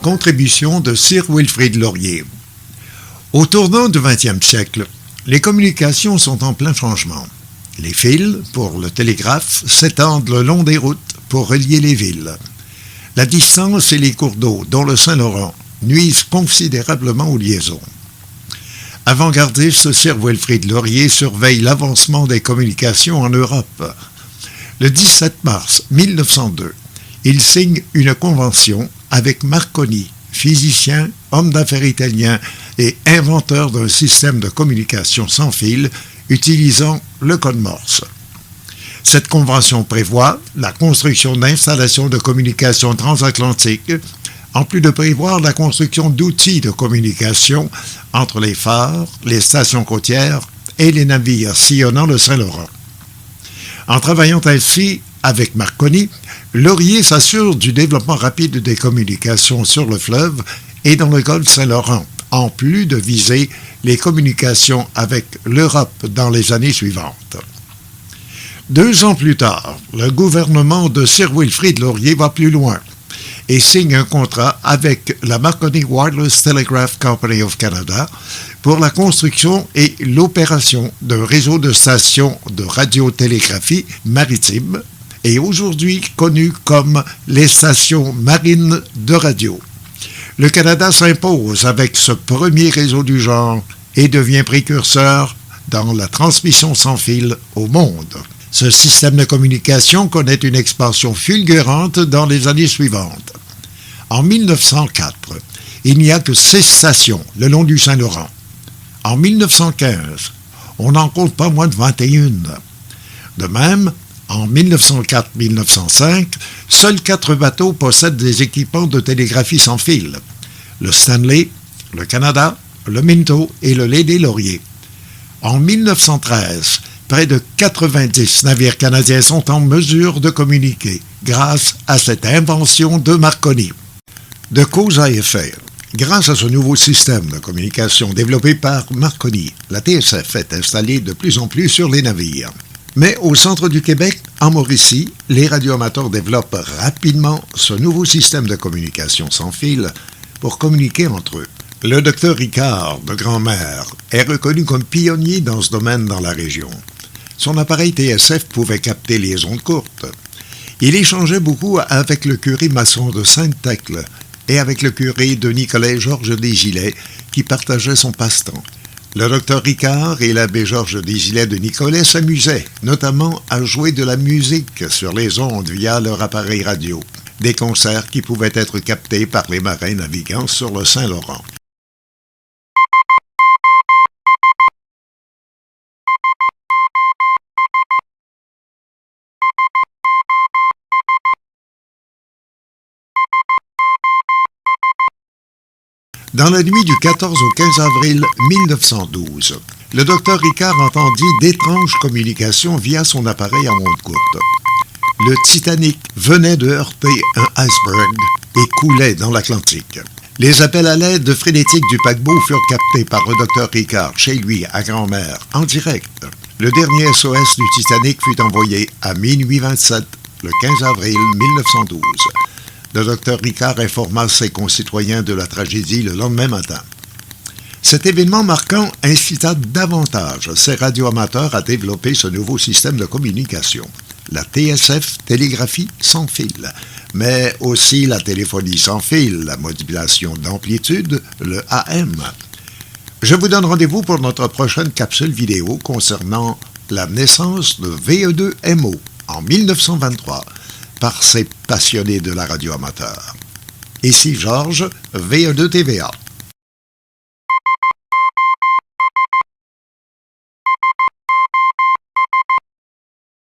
contribution de Sir Wilfrid Laurier. Au tournant du 20e siècle, les communications sont en plein changement. Les fils, pour le télégraphe, s'étendent le long des routes pour relier les villes. La distance et les cours d'eau, dont le Saint-Laurent, nuisent considérablement aux liaisons. Avant-gardiste, Sir Wilfrid Laurier surveille l'avancement des communications en Europe. Le 17 mars 1902, il signe une convention avec Marconi, physicien, homme d'affaires italien et inventeur d'un système de communication sans fil utilisant le code Morse. Cette convention prévoit la construction d'installations de communication transatlantiques, en plus de prévoir la construction d'outils de communication entre les phares, les stations côtières et les navires sillonnant le Saint-Laurent. En travaillant ainsi avec Marconi, Laurier s'assure du développement rapide des communications sur le fleuve et dans le golfe Saint-Laurent, en plus de viser les communications avec l'Europe dans les années suivantes. 2 ans plus tard, le gouvernement de Sir Wilfrid Laurier va plus loin et signe un contrat avec la Marconi Wireless Telegraph Company of Canada pour la construction et l'opération d'un réseau de stations de radiotélégraphie maritime et aujourd'hui connu comme les stations marines de radio. Le Canada s'impose avec ce premier réseau du genre et devient précurseur dans la transmission sans fil au monde. Ce système de communication connaît une expansion fulgurante dans les années suivantes. En 1904, il n'y a que 6 stations le long du Saint-Laurent. En 1915, on n'en compte pas moins de 21. De même, en 1904-1905, seuls 4 bateaux possèdent des équipements de télégraphie sans fil. Le Stanley, le Canada, le Minto et le Lady Laurier. En 1913, près de 90 navires canadiens sont en mesure de communiquer grâce à cette invention de Marconi. De cause à effet, grâce à ce nouveau système de communication développé par Marconi, la TSF est installée de plus en plus sur les navires. Mais au centre du Québec, en Mauricie, les radioamateurs développent rapidement ce nouveau système de communication sans fil pour communiquer entre eux. Le docteur Ricard de Grand-Mère est reconnu comme pionnier dans ce domaine dans la région. Son appareil TSF pouvait capter les ondes courtes. Il échangeait beaucoup avec le curé maçon de Sainte-Thècle et avec le curé de Nicolet-Georges Desgilets qui partageait son passe-temps. Le docteur Ricard et l'abbé Georges Desgilets de Nicolet s'amusaient, notamment à jouer de la musique sur les ondes via leur appareil radio, des concerts qui pouvaient être captés par les marins naviguant sur le Saint-Laurent. Dans la nuit du 14 au 15 avril 1912, le docteur Ricard entendit d'étranges communications via son appareil à ondes courtes. Le Titanic venait de heurter un iceberg et coulait dans l'Atlantique. Les appels à l'aide frénétiques du paquebot furent captés par le docteur Ricard chez lui à Grand-Mère en direct. Le dernier SOS du Titanic fut envoyé à minuit 27, le 15 avril 1912. Le docteur Ricard informa ses concitoyens de la tragédie le lendemain matin. Cet événement marquant incita davantage ces radioamateurs à développer ce nouveau système de communication, la TSF, télégraphie sans fil, mais aussi la téléphonie sans fil, la modulation d'amplitude, le AM. Je vous donne rendez-vous pour notre prochaine capsule vidéo concernant la naissance de VE2MO en 1923 par ces passionnés de la radio amateur. Ici Georges, VE2 TVA.